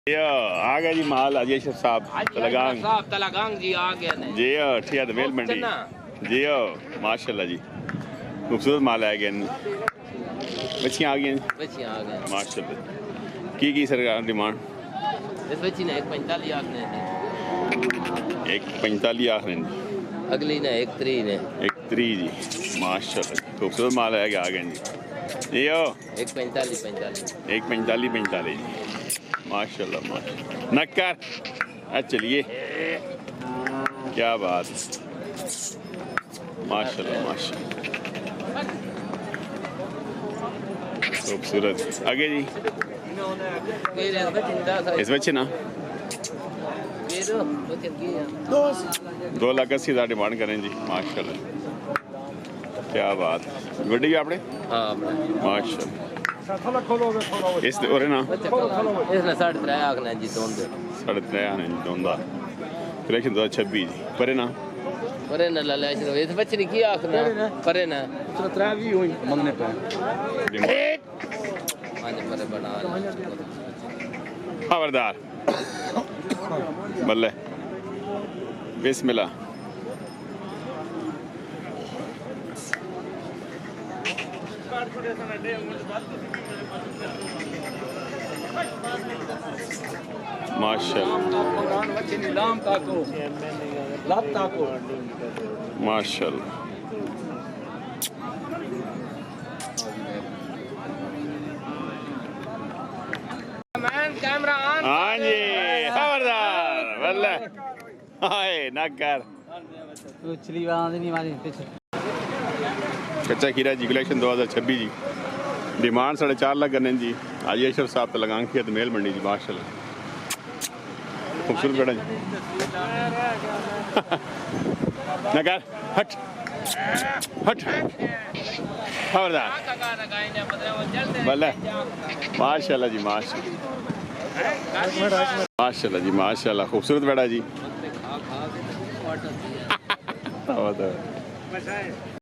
आ गया जी माल अजय साहब तलागांग जी आ गया ने जी ठीक है मेल मंडी जी माशाल्लाह जी खूबसूरत माल आ गया बच्चियाँ आ गई माशाल्लाह की सरकार डिमांड इस बच्ची ने 145 आखने हैं 145 आखने अगली ने 130 ने 130 जी माशाल्लाह खूबसूरत माल आ गया जी 145 145 जी माशाल्लाह माशाल्लाह नक्कर चलिए क्या बात माशाल्लाह माशाल्लाह खूबसूरत आगे जी इस बच्चे ना 2,80,000 डिमांड करें जी माशाल्लाह क्या बात गुड्डी आपने माशाल्लाह इस और ना इसने 3.5 आखना जी दोन दे 3.5 आने जी दोंदा कलेक्शन 2026 जी परे ना ला ले इस बच्चे ने की आखना परे ना 3 भी हुई मंगने पे माने परे बना खबरदार बल्ले बिस्मिल्लाह माशाल्लाह हाँ जी खबरदार बल्ले हाय ना कर कच्चा खीरा जी कलेक्शन 2026 जी डिमांड 4.5 लाख करने जी आज अशरफ साहब तो लगान किया तो मेल मंडी जी माशाल्लाह खूबसूरत बड़ा जी नगर हट हट खबरदार भले माशाल्लाह जी माशाल्लाह जी माशाल्लाह खूबसूरत बड़ा जी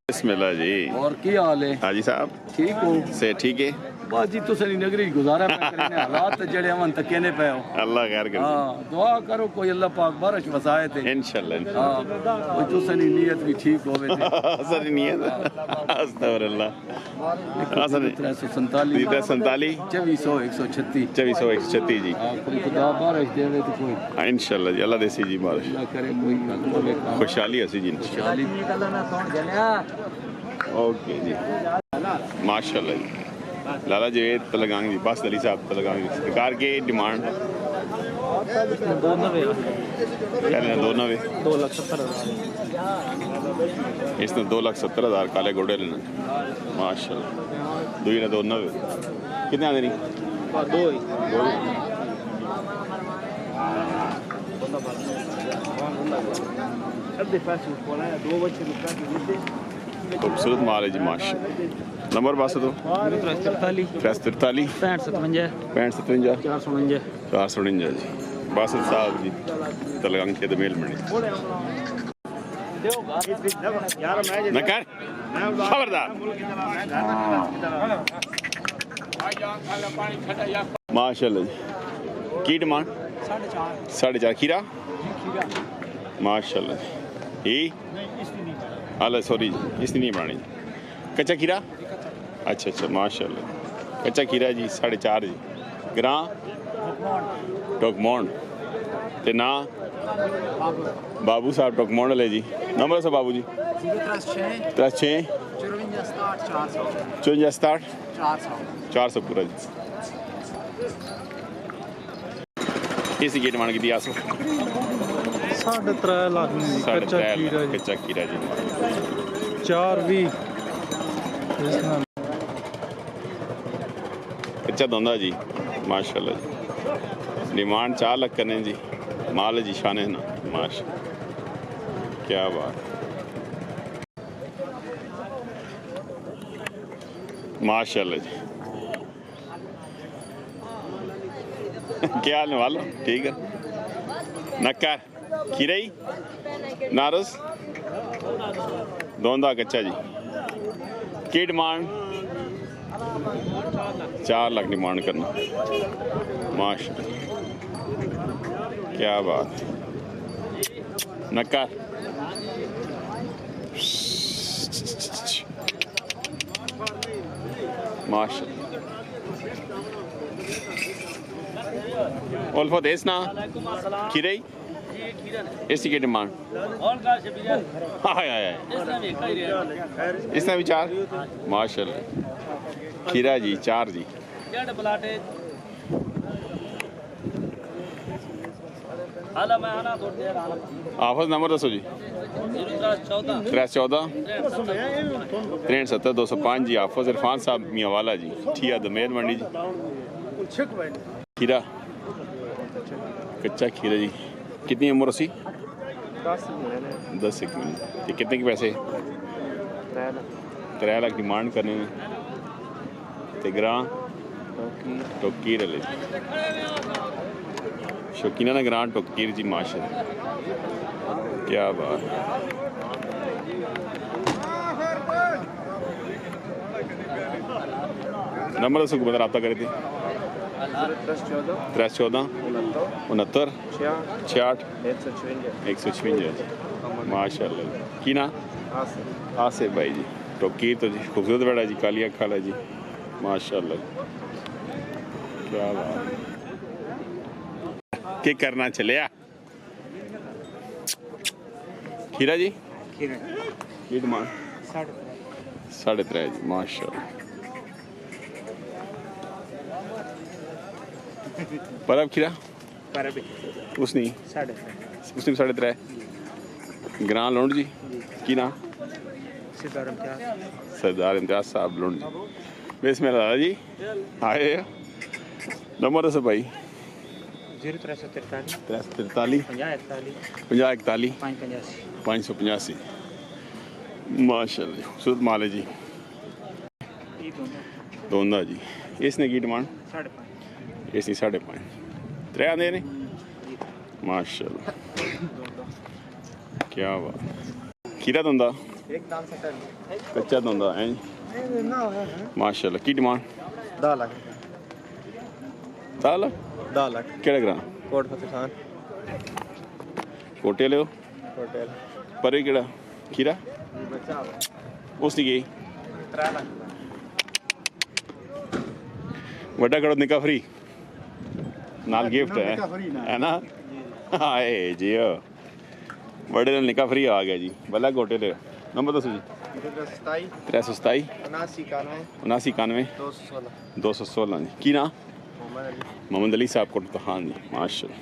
बिस्मिल्लाह जी और की हाल है हाजी साहब ठीक हो से ठीक है बस जी तुसें नगरी गुजारा पे करने हालात जड़े अमन तक कहने पे हो अल्लाह खैर करे हां दुआ करो कोई अल्लाह पाक बारिश वसाए थे इंशाल्लाह हां कोई तुसें नीयत भी ठीक होवे थे असर नियत अस्तगफिरुल्लाह असर 347 2436 जी हां कोई खुदा बारिश देवे तो कोई इंशाल्लाह जी अल्लाह देसी जी बारिश अल्लाह करे कोई होवे खुशहाली हसी जी खुशहाली ओके जी माशाल्लाह जी लाला जवेद तलगांग जी बस अली साहब तलगांग जी सरकार की डिमांड 2,90 इसने 2,70,000 काले घोड़े लेना माशाल्लाह दुई ने 2,90 कितने आने नहीं खूबसूरत माल है जी माशाल्लाह नंबर बस दो 43 63 65 449 जी बासत साहब जी तलगांग के मेल मंडी न कर खबरदार माशाल्लाह जी की डिमांड 4.5 खीरा माशाल्लाह जी अल्लाह सॉरी इसकी नहीं बनानी कच्चा खीरा अच्छा माशाल्लाह कच्चा खीरा जी 4.5 जी ग्रां टोकमोंड ते ना बाबू साहब टोकमोंड वाले जी नंबर से बाबू जी 36 54 400 पूरा जी इसी की डिमांड की 3.5 लाख कच्चा खीरा जी 420 कच्चा धोंदा जी माशाल्लाह जी डिमांड 4 लाख करने जी माल जी शान है ना माशाल्लाह क्या बात माशाल्लाह जी क्या हाल है वालो ठीक है नक्कर खीरई नारस दोंदा कच्चा जी की डिमांड 4 लाख डिमांड करना माशाल्लाह क्या बात, नक्का माशाल्लाह। उल्फत इसना खीरे इसकी क्या डिमांड? इसने भी 4 माशाल्लाह। खीरा जी 4 जी। आफत नंबर दसो जी। 314 63 205 जी। आफत इरफान साहब मियाँवाला जी, ठिया दमेल मंडी जी। खीरा कच्चा खीरा जी, कितनी उम्र उसी? 10 एक महीने। ये कितने के पैसे? 3 लाख डिमांड करने में। ते ग्रां टोकीर ले शौकीना ना ग्रां टोकीर जी माशाल्लाह। क्या बात। नंबर दसो बता रब्ता करे थे। 314 69 66 156 माशाल्लाह। की ना आसिफ भाई जी टोकीर तो जी खूबसूरत बड़ा जी, कालिया खाला जी माशाल्लाह। क्या बात। क्या करना चलिया खीरा जी? ये डिमांड 3.5 जी माशाल्लाह। पर अब खीरा उसने 3.5 ग्रां लोंड जी। की ना? सरदार इम्तियाज साहब लोंड जी। बिस्मिल्लाह दादा जी आए। नंबर दसो भाई। 0343 343 50 41 585 माशाल्लाह। खूबसूरत माल है जी। दोंदा जी। इसने की डिमांड? 5.5 इसने 5.5 3 आने ने माशाल्लाह। क्या बात। खीरा दोंदा कच्चा दोंदा है माशाल्लाह। की डिमांड? 10 लाख। 10 लाख? 10 लाख। केड़ा ग्रां? कोट फतेह खान कोटे लियो होटल परे केड़ा खीरा? उसने की 3 लाख। वड्डा करो निका फ्री नाल गिफ्ट है ना? हाय जी बड़े दिन निका फ्री आ गया जी। भला गोटे ले नंबर दसो जी। 327 79 91 216 जी। की ना? मोहम्मद अली साहब कोट खान जी माशाल्लाह।